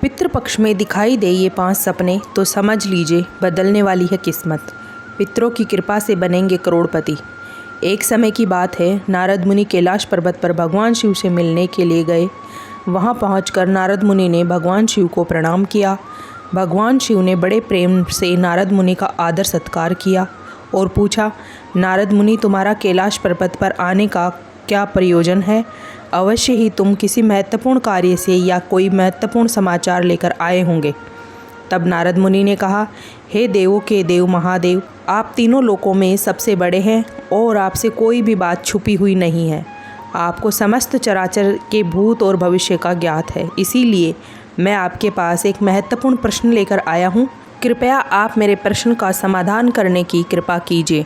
पितृपक्ष में दिखाई दे ये 5 सपने तो समझ लीजिए बदलने वाली है किस्मत। पितरों की कृपा से बनेंगे करोड़पति। एक समय की बात है, नारद मुनि कैलाश पर्वत पर भगवान शिव से मिलने के लिए गए। वहां पहुंचकर नारद मुनि ने भगवान शिव को प्रणाम किया। भगवान शिव ने बड़े प्रेम से नारद मुनि का आदर सत्कार किया और पूछा, नारद मुनि तुम्हारा कैलाश पर्वत पर आने का क्या प्रयोजन है? अवश्य ही तुम किसी महत्वपूर्ण कार्य से या कोई महत्वपूर्ण समाचार लेकर आए होंगे। तब नारद मुनि ने कहा, हे देवों के देव महादेव, आप तीनों लोकों में सबसे बड़े हैं और आपसे कोई भी बात छुपी हुई नहीं है। आपको समस्त चराचर के भूत और भविष्य का ज्ञात है, इसीलिए मैं आपके पास एक महत्वपूर्ण प्रश्न लेकर आया हूँ। कृपया आप मेरे प्रश्न का समाधान करने की कृपा कीजिए।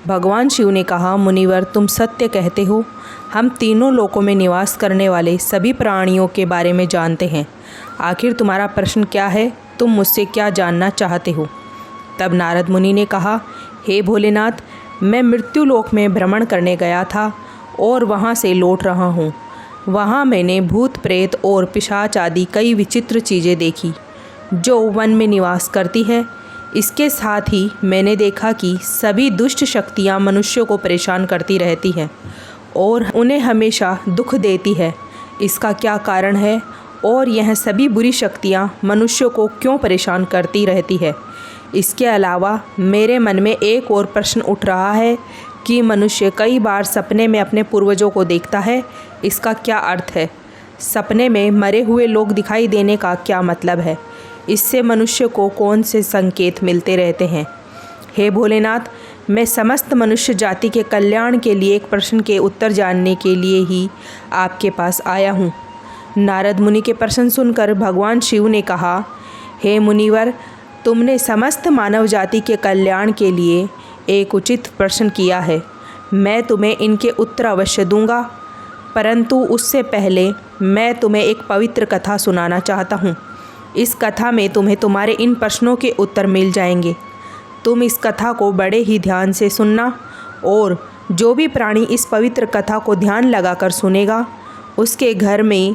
भगवान शिव ने कहा, मुनिवर तुम सत्य कहते हो। हम तीनों लोकों में निवास करने वाले सभी प्राणियों के बारे में जानते हैं। आखिर तुम्हारा प्रश्न क्या है? तुम मुझसे क्या जानना चाहते हो? तब नारद मुनि ने कहा, हे भोलेनाथ, मैं मृत्यु लोक में भ्रमण करने गया था और वहाँ से लौट रहा हूँ। वहाँ मैंने भूत प्रेत और पिशाच आदि कई विचित्र चीज़ें देखी जो वन में निवास करती है। इसके साथ ही मैंने देखा कि सभी दुष्ट शक्तियाँ मनुष्यों को परेशान करती रहती हैं और उन्हें हमेशा दुख देती है। इसका क्या कारण है और यह सभी बुरी शक्तियाँ मनुष्यों को क्यों परेशान करती रहती है? इसके अलावा मेरे मन में एक और प्रश्न उठ रहा है कि मनुष्य कई बार सपने में अपने पूर्वजों को देखता है। इसका क्या अर्थ है? सपने में मरे हुए लोग दिखाई देने का क्या मतलब है? इससे मनुष्य को कौन से संकेत मिलते रहते हैं? हे भोलेनाथ, मैं समस्त मनुष्य जाति के कल्याण के लिए एक प्रश्न के उत्तर जानने के लिए ही आपके पास आया हूँ। नारद मुनि के प्रश्न सुनकर भगवान शिव ने कहा, हे मुनिवर, तुमने समस्त मानव जाति के कल्याण के लिए एक उचित प्रश्न किया है। मैं तुम्हें इनके उत्तर अवश्य दूंगा, परंतु उससे पहले मैं तुम्हें एक पवित्र कथा सुनाना चाहता हूँ। इस कथा में तुम्हें तुम्हारे इन प्रश्नों के उत्तर मिल जाएंगे। तुम इस कथा को बड़े ही ध्यान से सुनना और जो भी प्राणी इस पवित्र कथा को ध्यान लगाकर सुनेगा उसके घर में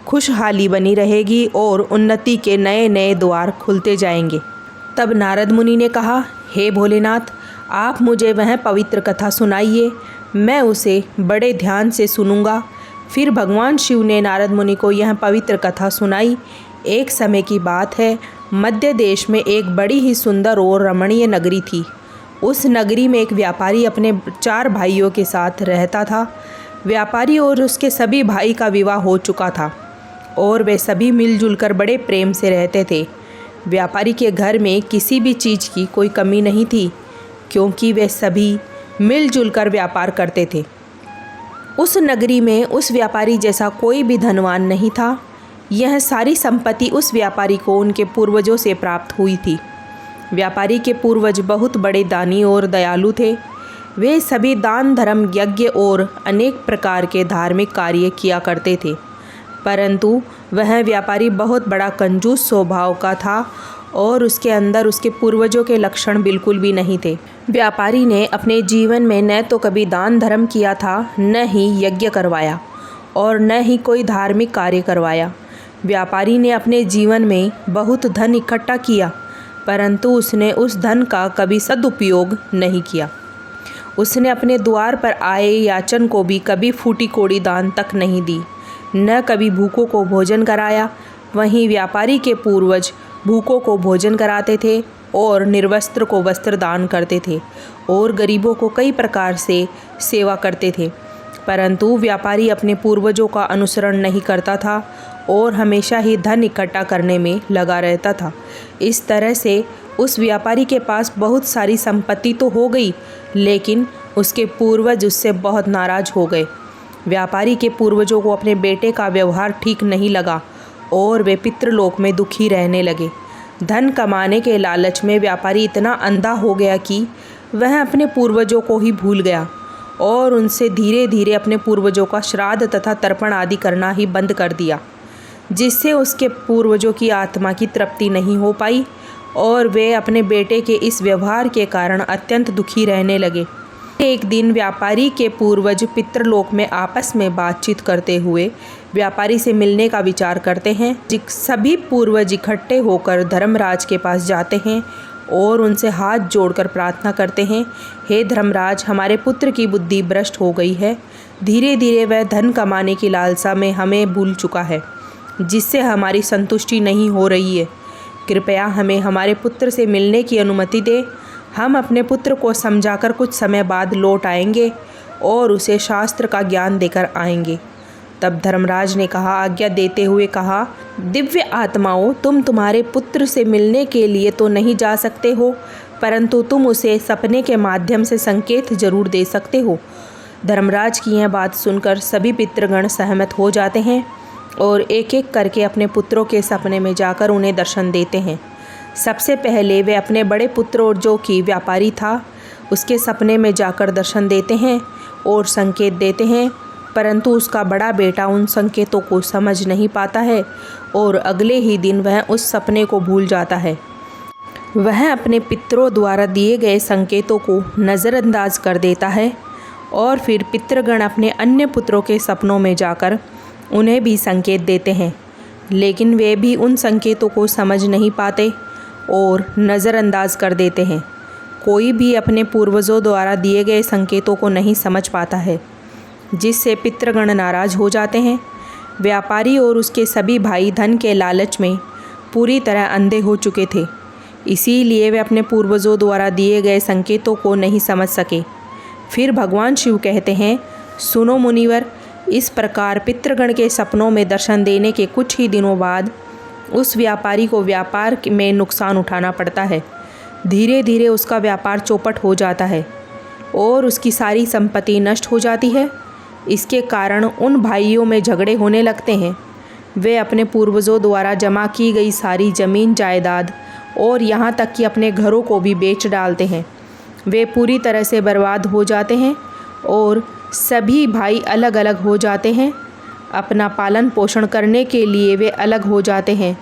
खुशहाली बनी रहेगी और उन्नति के नए नए द्वार खुलते जाएंगे। तब नारद मुनि ने कहा, हे भोलेनाथ, आप मुझे वह पवित्र कथा सुनाइए, मैं उसे बड़े ध्यान से सुनूंगा। फिर भगवान शिव ने नारद मुनि को यह पवित्र कथा सुनाई। एक समय की बात है, मध्य देश में एक बड़ी ही सुंदर और रमणीय नगरी थी। उस नगरी में एक व्यापारी अपने 4 भाइयों के साथ रहता था। व्यापारी और उसके सभी भाई का विवाह हो चुका था और वे सभी मिलजुल कर बड़े प्रेम से रहते थे। व्यापारी के घर में किसी भी चीज़ की कोई कमी नहीं थी, क्योंकि वे सभी मिलजुल कर व्यापार करते थे। उस नगरी में उस व्यापारी जैसा कोई भी धनवान नहीं था। यह सारी संपत्ति उस व्यापारी को उनके पूर्वजों से प्राप्त हुई थी। व्यापारी के पूर्वज बहुत बड़े दानी और दयालु थे। वे सभी दान धर्म यज्ञ और अनेक प्रकार के धार्मिक कार्य किया करते थे, परंतु वह व्यापारी बहुत बड़ा कंजूस स्वभाव का था और उसके अंदर उसके पूर्वजों के लक्षण बिल्कुल भी नहीं थे। व्यापारी ने अपने जीवन में न तो कभी दान धर्म किया था, न ही यज्ञ करवाया और न ही कोई धार्मिक कार्य करवाया। व्यापारी ने अपने जीवन में बहुत धन इकट्ठा किया, परंतु उसने उस धन का कभी सदुपयोग नहीं किया। उसने अपने द्वार पर आए याचन को भी कभी फूटी कोड़ी दान तक नहीं दी, न कभी भूखों को भोजन कराया। वहीं व्यापारी के पूर्वज भूखों को भोजन कराते थे और निर्वस्त्र को वस्त्र दान करते थे और गरीबों को कई प्रकार से सेवा करते थे, परंतु व्यापारी अपने पूर्वजों का अनुसरण नहीं करता था और हमेशा ही धन इकट्ठा करने में लगा रहता था। इस तरह से उस व्यापारी के पास बहुत सारी संपत्ति तो हो गई, लेकिन उसके पूर्वज उससे बहुत नाराज़ हो गए। व्यापारी के पूर्वजों को अपने बेटे का व्यवहार ठीक नहीं लगा और वे पितृलोक में दुखी रहने लगे। धन कमाने के लालच में व्यापारी इतना अंधा हो गया कि वह अपने पूर्वजों को ही भूल गया और उनसे धीरे धीरे अपने पूर्वजों का श्राद्ध तथा तर्पण आदि करना ही बंद कर दिया, जिससे उसके पूर्वजों की आत्मा की तृप्ति नहीं हो पाई और वे अपने बेटे के इस व्यवहार के कारण अत्यंत दुखी रहने लगे। एक दिन व्यापारी के पूर्वज पितृलोक में आपस में बातचीत करते हुए व्यापारी से मिलने का विचार करते हैं। सभी पूर्वज इकट्ठे होकर धर्मराज के पास जाते हैं और उनसे हाथ जोड़कर प्रार्थना करते हैं, हे धर्मराज, हमारे पुत्र की बुद्धि भ्रष्ट हो गई है। धीरे धीरे वह धन कमाने की लालसा में हमें भूल चुका है, जिससे हमारी संतुष्टि नहीं हो रही है। कृपया हमें हमारे पुत्र से मिलने की अनुमति दे। हम अपने पुत्र को समझाकर कुछ समय बाद लौट आएंगे और उसे शास्त्र का ज्ञान देकर आएंगे। तब धर्मराज ने आज्ञा देते हुए कहा, दिव्य आत्माओं, तुम तुम्हारे पुत्र से मिलने के लिए तो नहीं जा सकते हो, परंतु तुम उसे सपने के माध्यम से संकेत जरूर दे सकते हो। धर्मराज की यह बात सुनकर सभी पितृगण सहमत हो जाते हैं और एक एक करके अपने पुत्रों के सपने में जाकर उन्हें दर्शन देते हैं। सबसे पहले वे अपने बड़े पुत्र, जो कि व्यापारी था, उसके सपने में जाकर दर्शन देते हैं और संकेत देते हैं, परंतु उसका बड़ा बेटा उन संकेतों को समझ नहीं पाता है और अगले ही दिन वह उस सपने को भूल जाता है। वह अपने पितरों द्वारा दिए गए संकेतों को नज़रअंदाज कर देता है और फिर पितृगण अपने अन्य पुत्रों के सपनों में जाकर उन्हें भी संकेत देते हैं, लेकिन वे भी उन संकेतों को समझ नहीं पाते और नज़रअंदाज कर देते हैं। कोई भी अपने पूर्वजों द्वारा दिए गए संकेतों को नहीं समझ पाता है, जिससे पितृगण नाराज़ हो जाते हैं। व्यापारी और उसके सभी भाई धन के लालच में पूरी तरह अंधे हो चुके थे, इसीलिए वे अपने पूर्वजों द्वारा दिए गए संकेतों को नहीं समझ सके। फिर भगवान शिव कहते हैं, सुनो मुनिवर, इस प्रकार पितृगण के सपनों में दर्शन देने के कुछ ही दिनों बाद उस व्यापारी को व्यापार में नुकसान उठाना पड़ता है। धीरे धीरे उसका व्यापार चौपट हो जाता है और उसकी सारी संपत्ति नष्ट हो जाती है। इसके कारण उन भाइयों में झगड़े होने लगते हैं। वे अपने पूर्वजों द्वारा जमा की गई सारी ज़मीन जायदाद और यहाँ तक कि अपने घरों को भी बेच डालते हैं। वे पूरी तरह से बर्बाद हो जाते हैं और सभी भाई अलग अलग हो जाते हैं। अपना पालन पोषण करने के लिए वे अलग हो जाते हैं।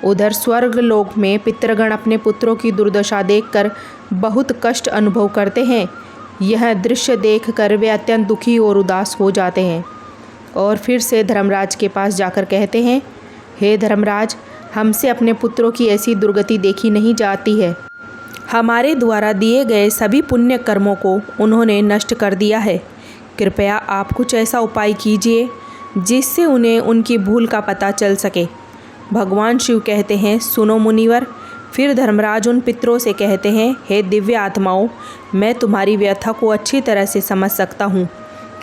उधर स्वर्गलोक में पितृगण अपने पुत्रों की दुर्दशा देखकर बहुत कष्ट अनुभव करते हैं। यह दृश्य देखकर वे अत्यंत दुखी और उदास हो जाते हैं और फिर से धर्मराज के पास जाकर कहते हैं, हे धर्मराज, हमसे अपने पुत्रों की ऐसी दुर्गति देखी नहीं जाती है। हमारे द्वारा दिए गए सभी पुण्य कर्मों को उन्होंने नष्ट कर दिया है। कृपया आप कुछ ऐसा उपाय कीजिए जिससे उन्हें उनकी भूल का पता चल सके। भगवान शिव कहते हैं, सुनो मुनिवर। फिर धर्मराज उन पितरों से कहते हैं, हे दिव्य आत्माओं, मैं तुम्हारी व्यथा को अच्छी तरह से समझ सकता हूँ,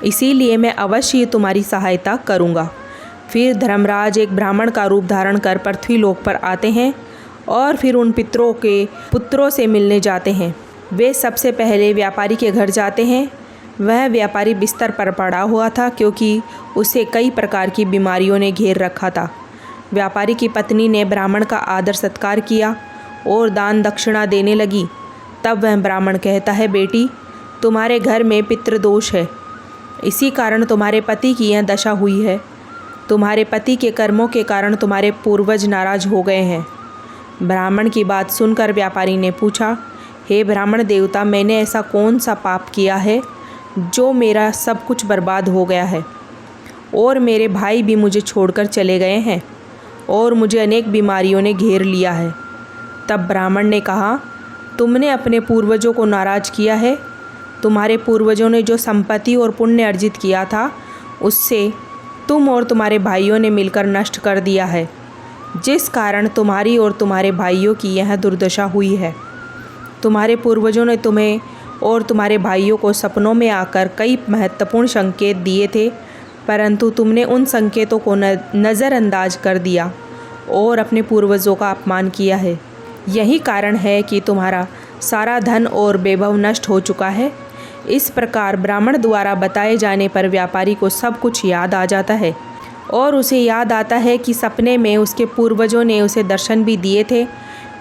इसीलिए मैं अवश्य ही तुम्हारी सहायता करूँगा। फिर धर्मराज एक ब्राह्मण का रूप धारण कर पृथ्वीलोक पर आते हैं और फिर उन पितरों के पुत्रों से मिलने जाते हैं। वे सबसे पहले व्यापारी के घर जाते हैं। वह व्यापारी बिस्तर पर पड़ा हुआ था, क्योंकि उसे कई प्रकार की बीमारियों ने घेर रखा था। व्यापारी की पत्नी ने ब्राह्मण का आदर सत्कार किया और दान दक्षिणा देने लगी। तब वह ब्राह्मण कहता है, बेटी, तुम्हारे घर में पितृदोष है, इसी कारण तुम्हारे पति की यह दशा हुई है। तुम्हारे पति के कर्मों के कारण तुम्हारे पूर्वज नाराज हो गए हैं। ब्राह्मण की बात सुनकर व्यापारी ने पूछा, हे ब्राह्मण देवता, मैंने ऐसा कौन सा पाप किया है जो मेरा सब कुछ बर्बाद हो गया है और मेरे भाई भी मुझे छोड़कर चले गए हैं और मुझे अनेक बीमारियों ने घेर लिया है। तब ब्राह्मण ने कहा, तुमने अपने पूर्वजों को नाराज़ किया है। तुम्हारे पूर्वजों ने जो संपत्ति और पुण्य अर्जित किया था, उससे तुम और तुम्हारे भाइयों ने मिलकर नष्ट कर दिया है, जिस कारण तुम्हारी और तुम्हारे भाइयों की यह दुर्दशा हुई है। तुम्हारे पूर्वजों ने तुम्हें और तुम्हारे भाइयों को सपनों में आकर कई महत्वपूर्ण संकेत दिए थे, परंतु तुमने उन संकेतों को नज़रअंदाज कर दिया और अपने पूर्वजों का अपमान किया है। यही कारण है कि तुम्हारा सारा धन और वैभव नष्ट हो चुका है। इस प्रकार ब्राह्मण द्वारा बताए जाने पर व्यापारी को सब कुछ याद आ जाता है और उसे याद आता है कि सपने में उसके पूर्वजों ने उसे दर्शन भी दिए थे।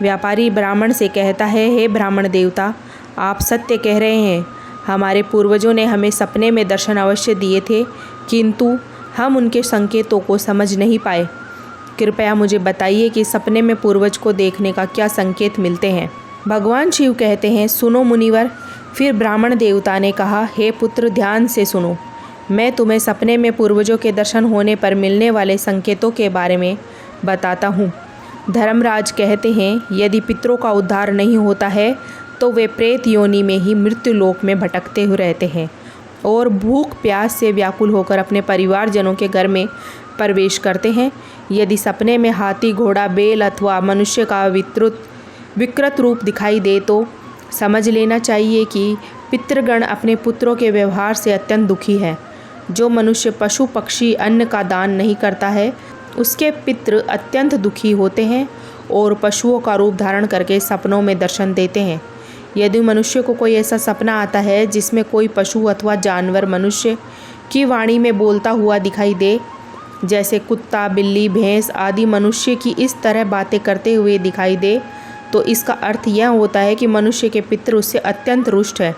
व्यापारी ब्राह्मण से कहता है, हे ब्राह्मण देवता, आप सत्य कह रहे हैं। हमारे पूर्वजों ने हमें सपने में दर्शन अवश्य दिए थे, किंतु हम उनके संकेतों को समझ नहीं पाए। कृपया मुझे बताइए कि सपने में पूर्वज को देखने का क्या संकेत मिलते हैं। भगवान शिव कहते हैं, सुनो मुनिवर। फिर ब्राह्मण देवता ने कहा, हे पुत्र, ध्यान से सुनो। मैं तुम्हें सपने में पूर्वजों के दर्शन होने पर मिलने वाले संकेतों के बारे में बताता हूँ। धर्मराज कहते हैं, यदि पितरों का उद्धार नहीं होता है तो वे प्रेत योनि में ही मृत्यु लोक में भटकते हुए रहते हैं और भूख प्यास से व्याकुल होकर अपने परिवारजनों के घर में प्रवेश करते हैं। यदि सपने में हाथी, घोड़ा, बैल अथवा मनुष्य का विकृत रूप दिखाई दे तो समझ लेना चाहिए कि पितृगण अपने पुत्रों के व्यवहार से अत्यंत दुखी है। जो मनुष्य पशु पक्षी अन्न का दान नहीं करता है उसके पितृ अत्यंत दुखी होते हैं और पशुओं का रूप धारण करके सपनों में दर्शन देते हैं। यदि मनुष्य को कोई ऐसा सपना आता है जिसमें कोई पशु अथवा जानवर मनुष्य की वाणी में बोलता हुआ दिखाई दे, जैसे कुत्ता, बिल्ली, भैंस आदि मनुष्य की इस तरह बातें करते हुए दिखाई दे, तो इसका अर्थ यह होता है कि मनुष्य के पितृ उससे अत्यंत रुष्ट है।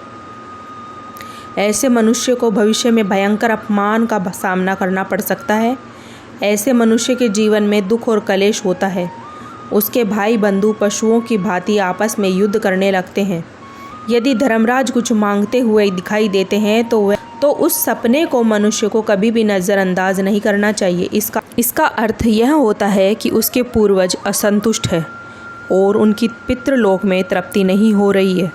ऐसे मनुष्य को भविष्य में भयंकर अपमान का सामना करना पड़ सकता है। ऐसे मनुष्य के जीवन में दुख और कलेश होता है। उसके भाई बंधु पशुओं की भांति आपस में युद्ध करने लगते हैं। यदि धर्मराज कुछ मांगते हुए दिखाई देते हैं तो उस सपने को मनुष्य को कभी भी नज़रअंदाज नहीं करना चाहिए। इसका अर्थ यह होता है कि उसके पूर्वज असंतुष्ट है और उनकी पितृलोक में तृप्ति नहीं हो रही है।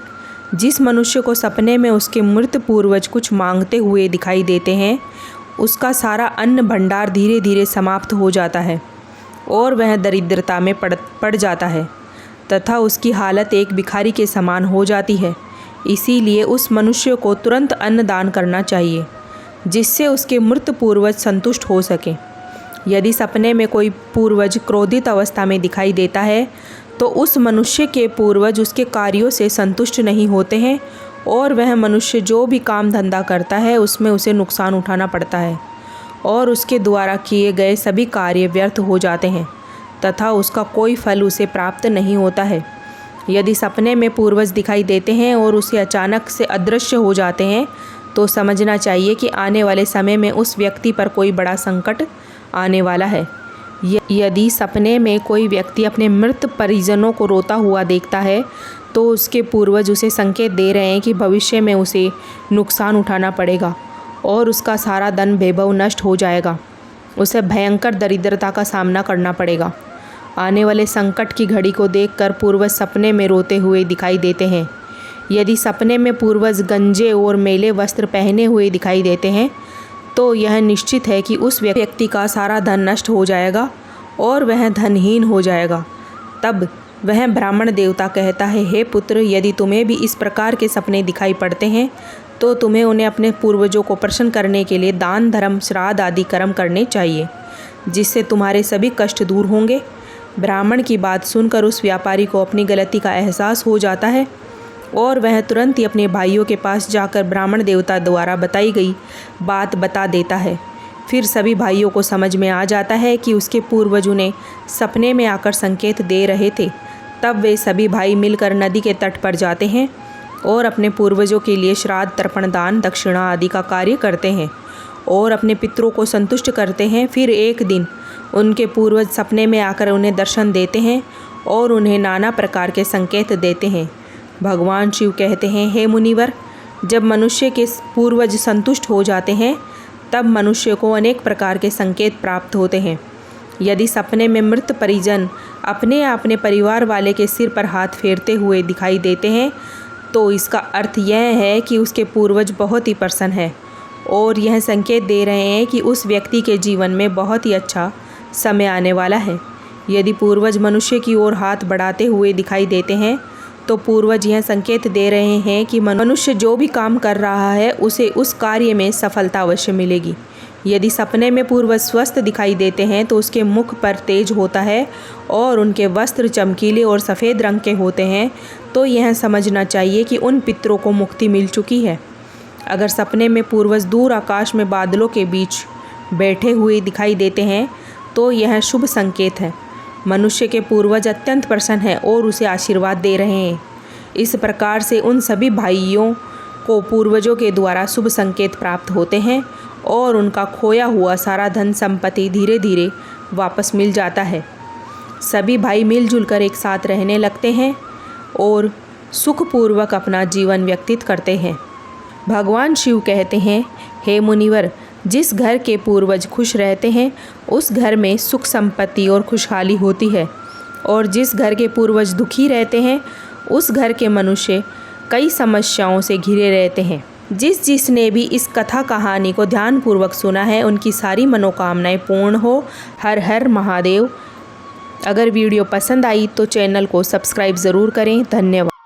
जिस मनुष्य को सपने में उसके मृत पूर्वज कुछ मांगते हुए दिखाई देते हैं उसका सारा अन्न भंडार धीरे धीरे समाप्त हो जाता है और वह दरिद्रता में पड़ जाता है तथा उसकी हालत एक भिखारी के समान हो जाती है। इसीलिए उस मनुष्य को तुरंत अन्न दान करना चाहिए जिससे उसके मृत पूर्वज संतुष्ट हो सकें। यदि सपने में कोई पूर्वज क्रोधित अवस्था में दिखाई देता है तो उस मनुष्य के पूर्वज उसके कार्यों से संतुष्ट नहीं होते हैं और वह मनुष्य जो भी काम धंधा करता है उसमें उसे नुकसान उठाना पड़ता है और उसके द्वारा किए गए सभी कार्य व्यर्थ हो जाते हैं तथा उसका कोई फल उसे प्राप्त नहीं होता है। यदि सपने में पूर्वज दिखाई देते हैं और उसे अचानक से अदृश्य हो जाते हैं तो समझना चाहिए कि आने वाले समय में उस व्यक्ति पर कोई बड़ा संकट आने वाला है। यदि सपने में कोई व्यक्ति अपने मृत परिजनों को रोता हुआ देखता है तो उसके पूर्वज उसे संकेत दे रहे हैं कि भविष्य में उसे नुकसान उठाना पड़ेगा और उसका सारा धन वैभव नष्ट हो जाएगा। उसे भयंकर दरिद्रता का सामना करना पड़ेगा। आने वाले संकट की घड़ी को देखकर पूर्वज सपने में रोते हुए दिखाई देते हैं। यदि सपने में पूर्वज गंजे और मैले वस्त्र पहने हुए दिखाई देते हैं तो यह निश्चित है कि उस व्यक्ति का सारा धन नष्ट हो जाएगा और वह धनहीन हो जाएगा। तब वह ब्राह्मण देवता कहता है, हे पुत्र, यदि तुम्हें भी इस प्रकार के सपने दिखाई पड़ते हैं तो तुम्हें उन्हें अपने पूर्वजों को प्रसन्न करने के लिए दान, धर्म, श्राद्ध आदि कर्म करने चाहिए, जिससे तुम्हारे सभी कष्ट दूर होंगे। ब्राह्मण की बात सुनकर उस व्यापारी को अपनी गलती का एहसास हो जाता है और वह तुरंत ही अपने भाइयों के पास जाकर ब्राह्मण देवता द्वारा बताई गई बात बता देता है। फिर सभी भाइयों को समझ में आ जाता है कि उसके पूर्वज उन्हें सपने में आकर संकेत दे रहे थे। तब वे सभी भाई मिलकर नदी के तट पर जाते हैं और अपने पूर्वजों के लिए श्राद्ध, तर्पण, दान, दक्षिणा आदि का कार्य करते हैं और अपने पितरों को संतुष्ट करते हैं। फिर एक दिन उनके पूर्वज सपने में आकर उन्हें दर्शन देते हैं और उन्हें नाना प्रकार के संकेत देते हैं। भगवान शिव कहते हैं, हे मुनिवर, जब मनुष्य के पूर्वज संतुष्ट हो जाते हैं तब मनुष्य को अनेक प्रकार के संकेत प्राप्त होते हैं। यदि सपने में मृत परिजन अपने परिवार वाले के सिर पर हाथ फेरते हुए दिखाई देते हैं तो इसका अर्थ यह है कि उसके पूर्वज बहुत ही प्रसन्न है और यह संकेत दे रहे हैं कि उस व्यक्ति के जीवन में बहुत ही अच्छा समय आने वाला है। यदि पूर्वज मनुष्य की ओर हाथ बढ़ाते हुए दिखाई देते हैं तो पूर्वज यह संकेत दे रहे हैं कि मनुष्य जो भी काम कर रहा है उसे उस कार्य में सफलता अवश्य मिलेगी। यदि सपने में पूर्वज स्वस्थ दिखाई देते हैं तो उसके मुख पर तेज होता है और उनके वस्त्र चमकीले और सफ़ेद रंग के होते हैं तो यह समझना चाहिए कि उन पितरों को मुक्ति मिल चुकी है। अगर सपने में पूर्वज दूर आकाश में बादलों के बीच बैठे हुए दिखाई देते हैं तो यह शुभ संकेत है। मनुष्य के पूर्वज अत्यंत प्रसन्न हैं और उसे आशीर्वाद दे रहे हैं। इस प्रकार से उन सभी भाइयों को पूर्वजों के द्वारा शुभ संकेत प्राप्त होते हैं और उनका खोया हुआ सारा धन संपत्ति धीरे धीरे वापस मिल जाता है। सभी भाई मिलजुल कर एक साथ रहने लगते हैं और सुखपूर्वक अपना जीवन व्यतीत करते हैं। भगवान शिव कहते हैं, हे मुनिवर, जिस घर के पूर्वज खुश रहते हैं उस घर में सुख संपत्ति और खुशहाली होती है, और जिस घर के पूर्वज दुखी रहते हैं उस घर के मनुष्य कई समस्याओं से घिरे रहते हैं। जिसने भी इस कथा कहानी को ध्यानपूर्वक सुना है उनकी सारी मनोकामनाएं पूर्ण हो। हर हर महादेव। अगर वीडियो पसंद आई तो चैनल को सब्सक्राइब ज़रूर करें। धन्यवाद।